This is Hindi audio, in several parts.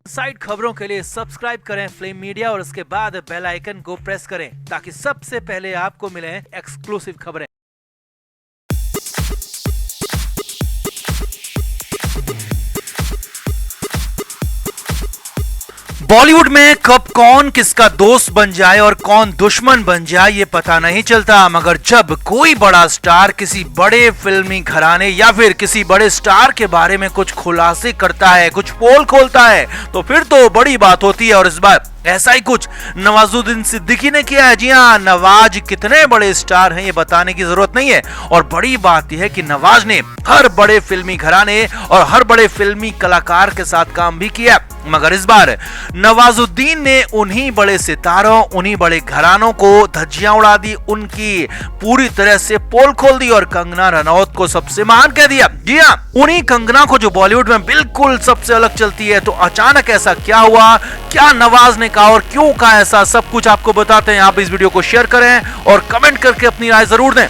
साइड खबरों के लिए सब्सक्राइब करें फ्लेम मीडिया और उसके बाद बेल आइकन को प्रेस करें ताकि सबसे पहले आपको मिले एक्सक्लूसिव खबरें। बॉलीवुड में कब कौन किसका दोस्त बन जाए और कौन दुश्मन बन जाए ये पता नहीं चलता, मगर जब कोई बड़ा स्टार किसी बड़े फिल्मी घराने या फिर किसी बड़े स्टार के बारे में कुछ खुलासे करता है, कुछ पोल खोलता है, तो फिर तो बड़ी बात होती है। और इस बार ऐसा ही कुछ नवाजुद्दीन सिद्दीकी ने किया है। जी हाँ, नवाज कितने बड़े स्टार हैं ये बताने की जरूरत नहीं है, और बड़ी बात यह है कि नवाज ने हर बड़े फिल्मी घराने और हर बड़े फिल्मी कलाकार के साथ काम भी किया, मगर इस बार नवाजुद्दीन ने उन्हीं बड़े सितारों, उन्हीं बड़े घरानों को धज्जियां उड़ा दी, उनकी पूरी तरह से पोल खोल दी और कंगना रनौत को सबसे महान कह दिया। जी हाँ, उन्हीं कंगना को जो बॉलीवुड में बिल्कुल सबसे अलग चलती है। तो अचानक ऐसा क्या हुआ, क्या नवाज ने कहा और क्यों कहा, ऐसा सब कुछ आपको बताते हैं। आप इस वीडियो को शेयर करें और कमेंट करके अपनी राय जरूर दें।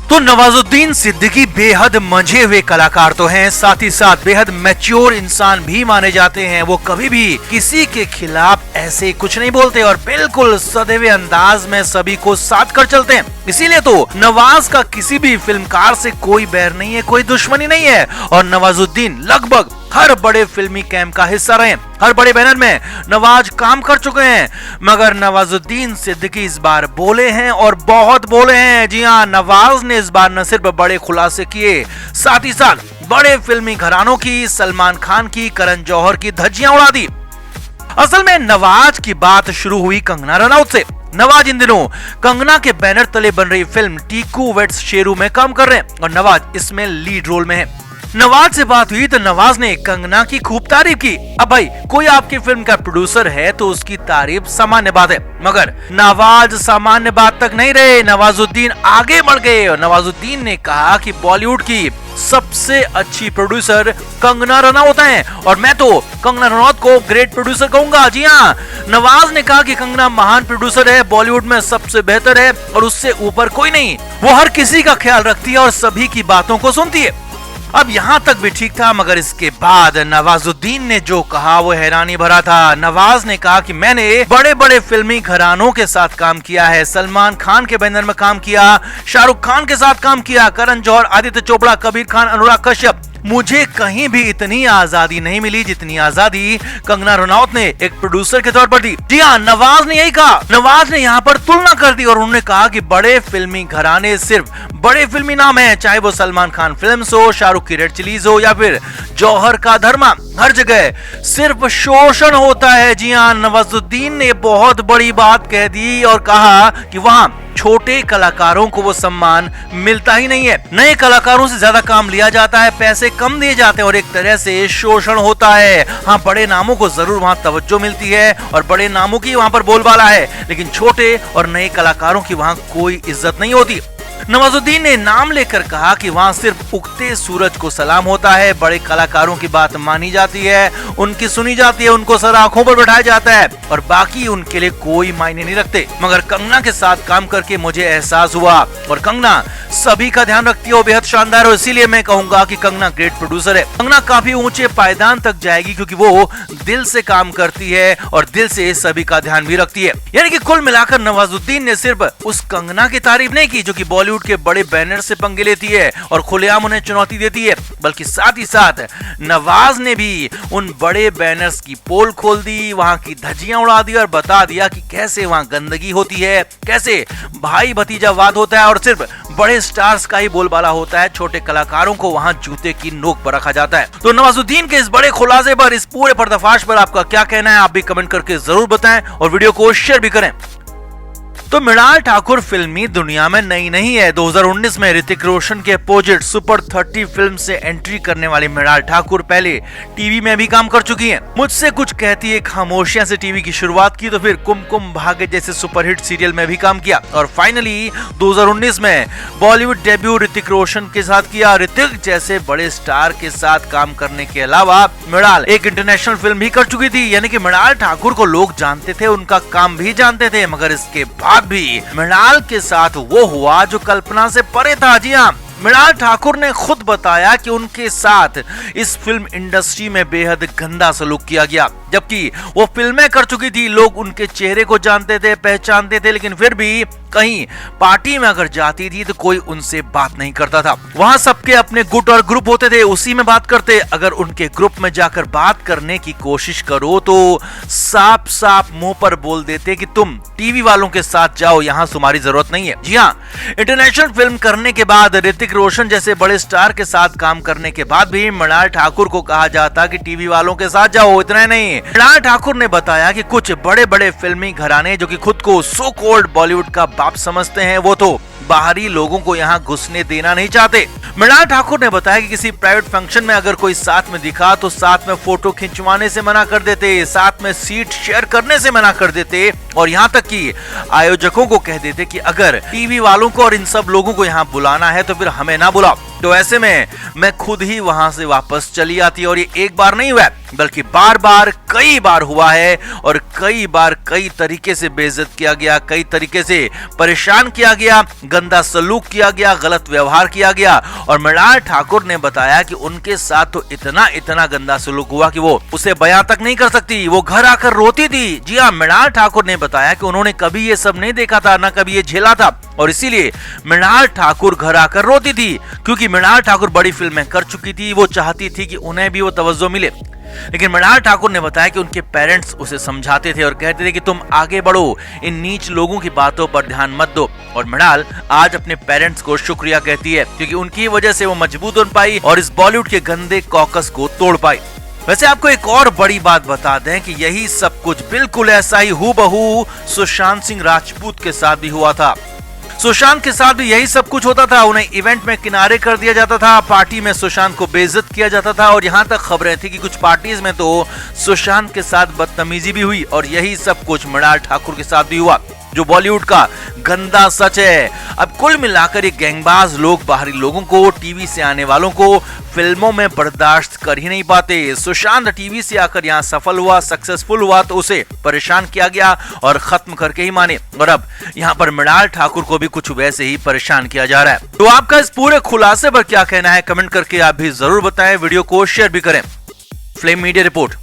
तो नवाजुद्दीन सिद्दीकी बेहद मंझे हुए कलाकार तो हैं, साथ ही साथ बेहद मैच्योर इंसान भी माने जाते हैं। वो कभी भी किसी के खिलाफ ऐसे कुछ नहीं बोलते और बिल्कुल सधे हुए अंदाज में सभी को साथ कर चलते हैं। इसीलिए तो नवाज का किसी भी फिल्मकार से कोई बैर नहीं है, कोई दुश्मनी नहीं है, और नवाजुद्दीन लगभग हर बड़े फिल्मी कैंप का हिस्सा रहे, हर बड़े बैनर में नवाज काम कर चुके हैं। मगर नवाजुद्दीन सिद्दीकी इस बार बोले हैं और बहुत बोले हैं। जी हाँ, नवाज ने इस बार न सिर्फ बड़े खुलासे किए, साथ ही साथ बड़े फिल्मी घरानों की, सलमान खान की, करण जौहर की धज्जियां उड़ा दी। असल में नवाज की बात शुरू हुई कंगना रनौत से। नवाज इन दिनों कंगना के बैनर तले बन रही फिल्म टीकू वेट्स शेरू में काम कर रहे हैं और नवाज इसमें लीड रोल में है। नवाज से बात हुई तो नवाज ने कंगना की खूब तारीफ की। अब भाई, कोई आपकी फिल्म का प्रोड्यूसर है तो उसकी तारीफ सामान्य बात है, मगर नवाज सामान्य बात तक नहीं रहे। नवाजुद्दीन आगे बढ़ गए और नवाजुद्दीन ने कहा कि बॉलीवुड की सबसे अच्छी प्रोड्यूसर कंगना रनौत हैं और मैं तो कंगना रनौत को ग्रेट प्रोड्यूसर कहूंगा। जी हाँ, नवाज ने कहा कि कंगना महान प्रोड्यूसर है, बॉलीवुड में सबसे बेहतर है और उससे ऊपर कोई नहीं। वो हर किसी का ख्याल रखती है और सभी की बातों को सुनती है। अब यहाँ तक भी ठीक था, मगर इसके बाद नवाजुद्दीन ने जो कहा वो हैरानी भरा था। नवाज ने कहा कि मैंने बड़े बड़े फिल्मी घरानों के साथ काम किया है, सलमान खान के बैनर में काम किया, शाहरुख खान के साथ काम किया, करण जौहर, आदित्य चोपड़ा, कबीर खान, अनुराग कश्यप। मुझे कहीं भी इतनी आजादी नहीं मिली जितनी आजादी कंगना रनौत ने एक प्रोड्यूसर के तौर पर दी। जी हाँ, नवाज ने यही कहा। नवाज ने यहाँ पर तुलना कर दी और उन्होंने कहा कि बड़े फिल्मी घराने सिर्फ बड़े फिल्मी नाम है, चाहे वो सलमान खान फिल्म्स हो, शाहरुख की रेड चिलीज हो या फिर जौहर का धर्मा, हर जगह सिर्फ शोषण होता है। जी हाँ, नवाजुद्दीन ने बहुत बड़ी बात कह दी और कहा कि वहाँ छोटे कलाकारों को वो सम्मान मिलता ही नहीं है, नए कलाकारों से ज्यादा काम लिया जाता है, पैसे कम दिए जाते हैं और एक तरह से शोषण होता है। हाँ, बड़े नामों को जरूर वहाँ तवज्जो मिलती है और बड़े नामों की वहाँ पर बोलबाला है, लेकिन छोटे और नए कलाकारों की वहाँ कोई इज्जत नहीं होती। नवाजुद्दीन ने नाम लेकर कहा कि वहाँ सिर्फ उगते सूरज को सलाम होता है, बड़े कलाकारों की बात मानी जाती है, उनकी सुनी जाती है, उनको सर आंखों पर बैठाया जाता है और बाकी उनके लिए कोई मायने नहीं रखते। मगर कंगना के साथ काम करके मुझे एहसास हुआ और कंगना सभी का ध्यान रखती है, वो बेहद शानदार है। इसीलिए मैं कहूंगा कि कंगना ग्रेट प्रोड्यूसर है। कंगना काफी ऊंचे पायदान तक जाएगी क्योंकि वो दिल से काम करती है और दिल से सभी का ध्यान भी रखती है। यानी कि कुल मिलाकर नवाजुद्दीन ने सिर्फ उस कंगना की तारीफ नहीं की जो कि बॉलीवुड के बड़े बैनर से पंगे लेती है और खुलेआम उन्हें चुनौती देती है, बल्कि साथ ही साथ नवाज ने भी उन बड़े बैनर्स की पोल खोल दी, वहां की धज्जियां उड़ा दी और बता दिया कि कैसे वहां गंदगी होती है, कैसे भाई भतीजावाद होता है और सिर्फ बड़े स्टार्स का ही बोलबाला होता है, छोटे कलाकारों को वहां जूते की नोक पर रखा जाता है। तो नवाजुद्दीन के इस बड़े खुलासे पर, इस पूरे पर्दाफाश पर आपका क्या कहना है, आप भी कमेंट करके जरूर बताएं और वीडियो को शेयर भी करें। तो मृणाल ठाकुर फिल्मी दुनिया में नई नहीं है। 2019 में ऋतिक रोशन के अपोजिट सुपर 30 फिल्म से एंट्री करने वाली मृणाल ठाकुर पहले टीवी में भी काम कर चुकी हैं। मुझसे कुछ कहती है खामोशियां से टीवी की शुरुआत की, तो फिर कुमकुम भाग्य जैसे सुपरहिट सीरियल में भी काम किया और फाइनली 2019 में बॉलीवुड डेब्यू ऋतिक रोशन के साथ किया। ऋतिक जैसे बड़े स्टार के साथ काम करने के अलावा मृणाल एक इंटरनेशनल फिल्म भी कर चुकी थी। यानी कि मृणाल ठाकुर को लोग जानते थे, उनका काम भी जानते थे, मगर इसके बाद भी मृणाल के साथ वो हुआ जो कल्पना से परे था। जी हाँ, मृणाल ठाकुर ने खुद बताया कि उनके साथ इस फिल्म इंडस्ट्री में बेहद गंदा सलूक किया गया। जबकि वो फिल्में कर चुकी थी, लोग उनके चेहरे को जानते थे, पहचानते थे, लेकिन फिर भी कहीं पार्टी में अगर जाती थी तो कोई उनसे बात नहीं करता था। वहां सबके अपने गुट और ग्रुप होते थे, उसी में बात करते। अगर उनके ग्रुप में जाकर बात करने की कोशिश करो तो साफ साफ मुंह पर बोल देते कि तुम टीवी वालों के साथ जाओ, यहां तुम्हारी जरूरत नहीं है। जी हाँ, इंटरनेशनल फिल्म करने के बाद, ऋतिक रोशन जैसे बड़े स्टार के साथ काम करने के बाद भी मृणाल ठाकुर को कहा जाता कि टीवी वालों के साथ जाओ। इतना नहीं, मृणाल ठाकुर ने बताया कि कुछ बड़े बड़े फिल्मी घराने जो कि खुद को सो कॉल्ड बॉलीवुड का बाप समझते हैं, वो तो बाहरी लोगों को यहां घुसने देना नहीं चाहते। मृणाल ठाकुर ने बताया कि किसी प्राइवेट फंक्शन में अगर कोई साथ में दिखा तो साथ में फोटो खिंचवाने से मना कर देते, साथ में सीट शेयर करने से मना कर देते, और यहां तक कि आयोजकों को कह देते कि अगर टीवी वालों को और इन सब लोगों को यहां बुलाना है तो फिर हमें ना बुलाओ। तो ऐसे में मैं खुद ही वहां से वापस चली आती। और ये एक बार नहीं हुआ, बल्कि बार बार कई बार हुआ है, और कई बार कई तरीके से बेइज्जत किया गया, कई तरीके से परेशान किया गया, गंदा सलूक किया गया, गलत व्यवहार किया गया। और मृणाल ठाकुर ने बताया कि उनके साथ तो इतना गंदा सलूक हुआ कि वो उसे बयां तक नहीं कर सकती, वो घर आकर रोती थी। जी हाँ, मृणाल ठाकुर ने बताया कि उन्होंने कभी ये सब नहीं देखा था, ना कभी ये झेला था, और इसीलिए मृणाल ठाकुर घर आकर रोती थी, क्योंकि मृणाल ठाकुर बड़ी फिल्में कर चुकी थी, वो चाहती थी कि उन्हें भी वो तवज्जो मिले। लेकिन मृणाल ठाकुर ने बताया कि उनके पेरेंट्स उसे समझाते थे और कहते थे कि तुम आगे बढ़ो, इन नीच लोगों की बातों पर ध्यान मत दो। और मृणाल आज अपने पेरेंट्स को शुक्रिया कहती है, क्योंकि उनकी वजह से वो मजबूत बन पाई और इस बॉलीवुड के गंदे कॉकस को तोड़ पाई। वैसे आपको एक और बड़ी बात बता दें कि यही सब कुछ बिल्कुल ऐसा ही हूबहू सुशांत सिंह राजपूत के साथ भी हुआ था। सुशांत के साथ भी यही सब कुछ होता था, उन्हें इवेंट में किनारे कर दिया जाता था, पार्टी में सुशांत को बेइज्जत किया जाता था, और यहाँ तक खबरें थी कि कुछ पार्टीज में तो सुशांत के साथ बदतमीजी भी हुई। और यही सब कुछ मृणाल ठाकुर के साथ भी हुआ, जो बॉलीवुड का गंदा सच है। अब कुल मिलाकर ये गैंगबाज लोग बाहरी लोगों को, टीवी से आने वालों को फिल्मों में बर्दाश्त कर ही नहीं पाते। सुशांत टीवी से आकर यहाँ सफल हुआ, सक्सेसफुल हुआ, तो उसे परेशान किया गया और खत्म करके ही माने। और अब यहाँ पर मृणाल ठाकुर को भी कुछ वैसे ही परेशान किया जा रहा है। तो आपका इस पूरे खुलासे पर क्या कहना है, कमेंट करके आप भी जरूर बताएं। वीडियो को शेयर भी करें। Flame media report.